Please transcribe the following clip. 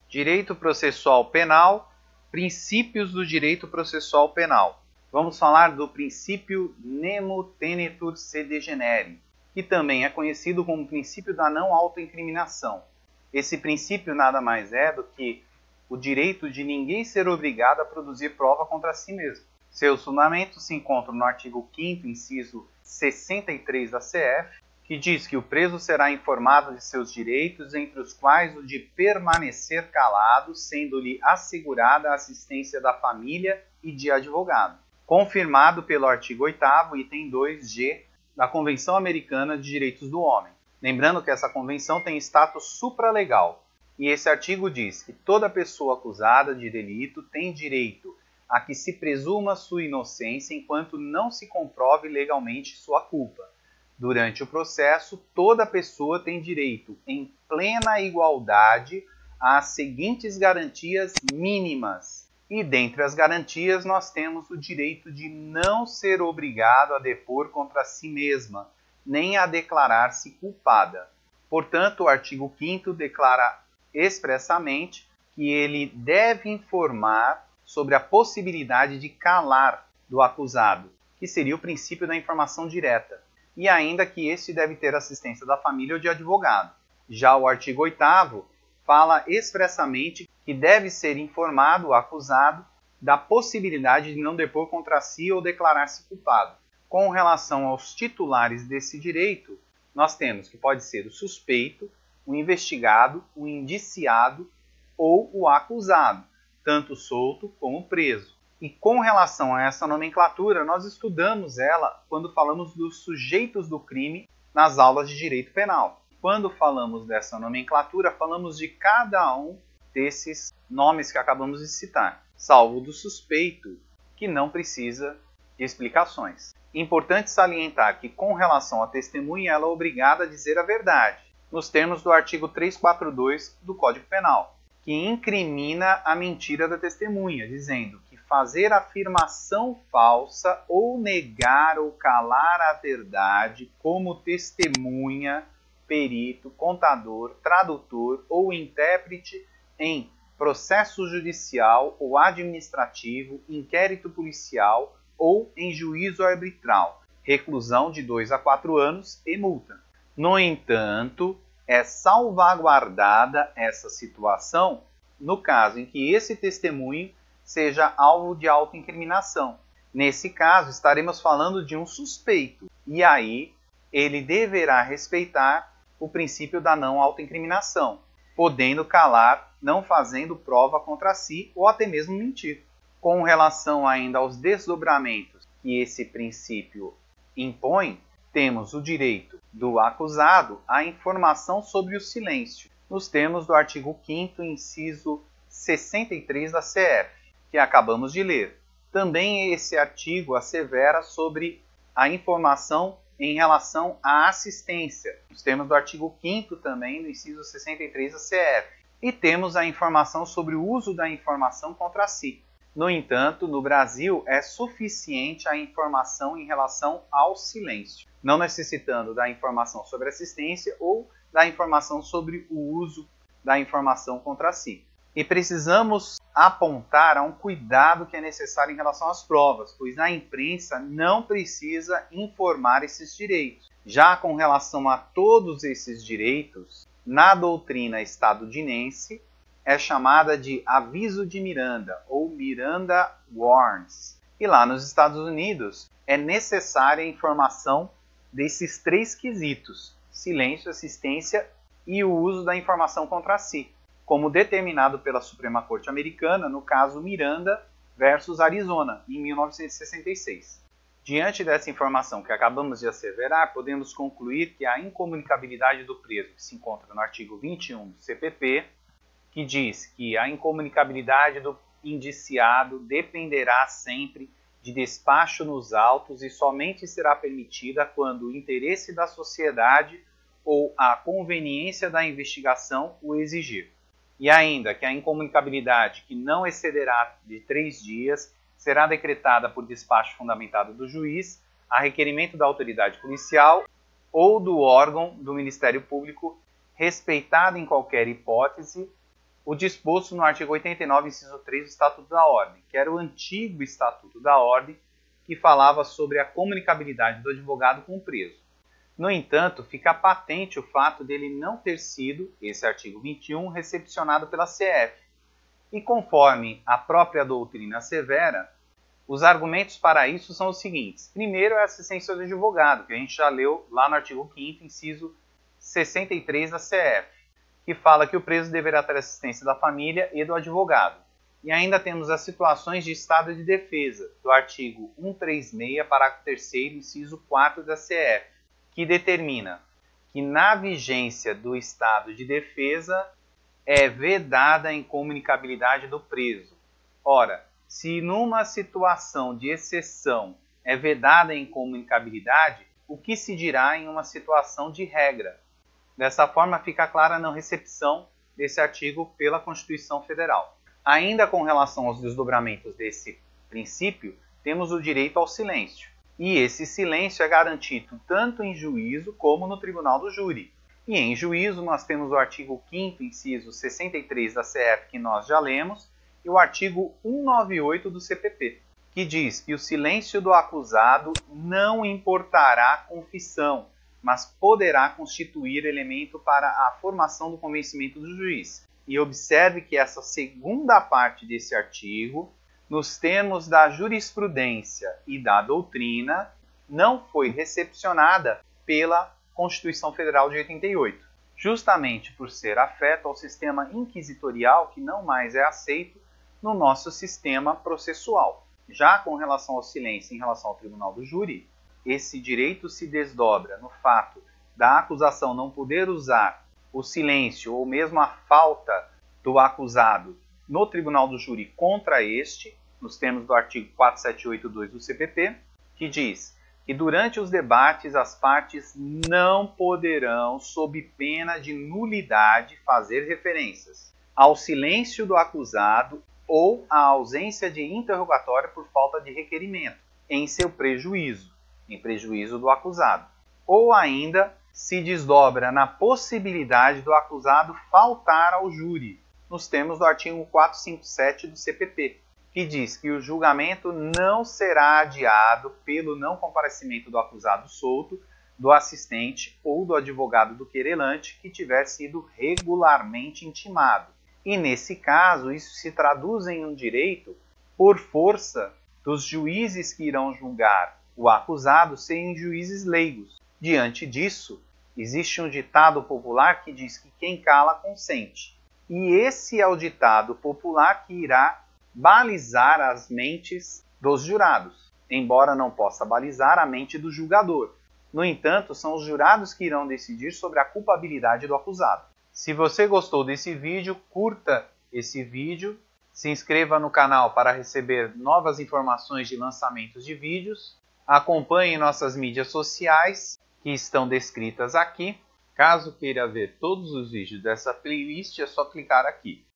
Direito processual penal, princípios do direito processual penal. Vamos falar do princípio nemo tenetur sede genere, que também é conhecido como princípio da não autoincriminação. Esse princípio nada mais é do que o direito de ninguém ser obrigado a produzir prova contra si mesmo. Seus fundamentos se encontram no artigo 5º, inciso 63 da CF, que diz que o preso será informado de seus direitos, entre os quais o de permanecer calado, sendo-lhe assegurada a assistência da família e de advogado, confirmado pelo artigo 8º, item 2G, da Convenção Americana de Direitos do Homem. Lembrando que essa convenção tem status supralegal, e esse artigo diz que toda pessoa acusada de delito tem direito a que se presuma sua inocência enquanto não se comprove legalmente sua culpa. Durante o processo, toda pessoa tem direito, em plena igualdade, às seguintes garantias mínimas. E dentre as garantias, nós temos o direito de não ser obrigado a depor contra si mesma, nem a declarar-se culpada. Portanto, o artigo 5º declara expressamente que ele deve informar sobre a possibilidade de calar do acusado, que seria o princípio da informação direta, e ainda que este deve ter assistência da família ou de advogado. Já o artigo 8º fala expressamente que deve ser informado o acusado da possibilidade de não depor contra si ou declarar-se culpado. Com relação aos titulares desse direito, nós temos que pode ser o suspeito, o investigado, o indiciado ou o acusado, tanto solto como preso. E com relação a essa nomenclatura, nós estudamos ela quando falamos dos sujeitos do crime nas aulas de direito penal. Quando falamos dessa nomenclatura, falamos de cada um desses nomes que acabamos de citar, salvo do suspeito, que não precisa de explicações. Importante salientar que, com relação à testemunha, ela é obrigada a dizer a verdade, nos termos do artigo 342 do Código Penal, que incrimina a mentira da testemunha, dizendo que fazer afirmação falsa ou negar ou calar a verdade como testemunha, perito, contador, tradutor ou intérprete em processo judicial ou administrativo, inquérito policial ou em juízo arbitral, reclusão de 2 a 4 anos e multa. No entanto, é salvaguardada essa situação no caso em que esse testemunho seja alvo de autoincriminação. Nesse caso, estaremos falando de um suspeito, e aí ele deverá respeitar o princípio da não autoincriminação, podendo calar, não fazendo prova contra si ou até mesmo mentir. Com relação ainda aos desdobramentos que esse princípio impõe, temos o direito do acusado à informação sobre o silêncio, nos termos do artigo 5º, inciso 63 da CF, que acabamos de ler. Também esse artigo assevera sobre a informação em relação à assistência, nos termos do artigo 5º também, do inciso 63 da CF. E temos a informação sobre o uso da informação contra si. No entanto, no Brasil é suficiente a informação em relação ao silêncio, não necessitando da informação sobre assistência ou da informação sobre o uso da informação contra si. E precisamos apontar a um cuidado que é necessário em relação às provas, pois a imprensa não precisa informar esses direitos. Já com relação a todos esses direitos, na doutrina estadunidense, é chamada de aviso de Miranda, ou Miranda Warns. E lá nos Estados Unidos, é necessária a informação desses 3 quesitos: silêncio, assistência e o uso da informação contra si, como determinado pela Suprema Corte Americana no caso Miranda versus Arizona, em 1966. Diante dessa informação que acabamos de asseverar, podemos concluir que a incomunicabilidade do preso, que se encontra no artigo 21 do CPP, que diz que a incomunicabilidade do indiciado dependerá sempre de despacho nos autos e somente será permitida quando o interesse da sociedade ou a conveniência da investigação o exigir. E ainda que a incomunicabilidade, que não excederá de 3 dias, será decretada por despacho fundamentado do juiz, a requerimento da autoridade policial ou do órgão do Ministério Público, respeitada em qualquer hipótese o disposto no artigo 89, inciso 3 do Estatuto da Ordem, que era o antigo Estatuto da Ordem, que falava sobre a comunicabilidade do advogado com o preso. No entanto, fica patente o fato dele não ter sido, esse artigo 21, recepcionado pela CF. E conforme a própria doutrina assevera, os argumentos para isso são os seguintes. Primeiro é a assistência do advogado, que a gente já leu lá no artigo 5º, inciso 63 da CF, que fala que o preso deverá ter assistência da família e do advogado. E ainda temos as situações de estado de defesa, do artigo 136, parágrafo 3º, inciso 4 da CF, que determina que na vigência do estado de defesa é vedada a incomunicabilidade do preso. Ora, se numa situação de exceção é vedada a incomunicabilidade, o que se dirá em uma situação de regra? Dessa forma, fica clara a não recepção desse artigo pela Constituição Federal. Ainda com relação aos desdobramentos desse princípio, temos o direito ao silêncio. E esse silêncio é garantido tanto em juízo como no tribunal do júri. E em juízo nós temos o artigo 5º, inciso 63 da CF, que nós já lemos, e o artigo 198 do CPP, que diz que o silêncio do acusado não importará confissão, mas poderá constituir elemento para a formação do convencimento do juiz. E observe que essa segunda parte desse artigo, nos termos da jurisprudência e da doutrina, não foi recepcionada pela Constituição Federal de 88, justamente por ser afeto ao sistema inquisitorial que não mais é aceito no nosso sistema processual. Já com relação ao silêncio em relação ao tribunal do júri, esse direito se desdobra no fato da acusação não poder usar o silêncio ou mesmo a falta do acusado no tribunal do júri contra este, nos termos do artigo 4782 do CPP, que diz que durante os debates as partes não poderão, sob pena de nulidade, fazer referências ao silêncio do acusado ou à ausência de interrogatório por falta de requerimento, em seu prejuízo, em prejuízo do acusado. Ou ainda se desdobra na possibilidade do acusado faltar ao júri, nos termos do artigo 457 do CPP, que diz que o julgamento não será adiado pelo não comparecimento do acusado solto, do assistente ou do advogado do querelante que tiver sido regularmente intimado. E nesse caso, isso se traduz em um direito por força dos juízes que irão julgar o acusado serem juízes leigos. Diante disso, existe um ditado popular que diz que quem cala consente. E esse é o ditado popular que irá balizar as mentes dos jurados, embora não possa balizar a mente do julgador. No entanto, são os jurados que irão decidir sobre a culpabilidade do acusado. Se você gostou desse vídeo, curta esse vídeo, se inscreva no canal para receber novas informações de lançamentos de vídeos, acompanhe nossas mídias sociais que estão descritas aqui. Caso queira ver todos os vídeos dessa playlist, é só clicar aqui.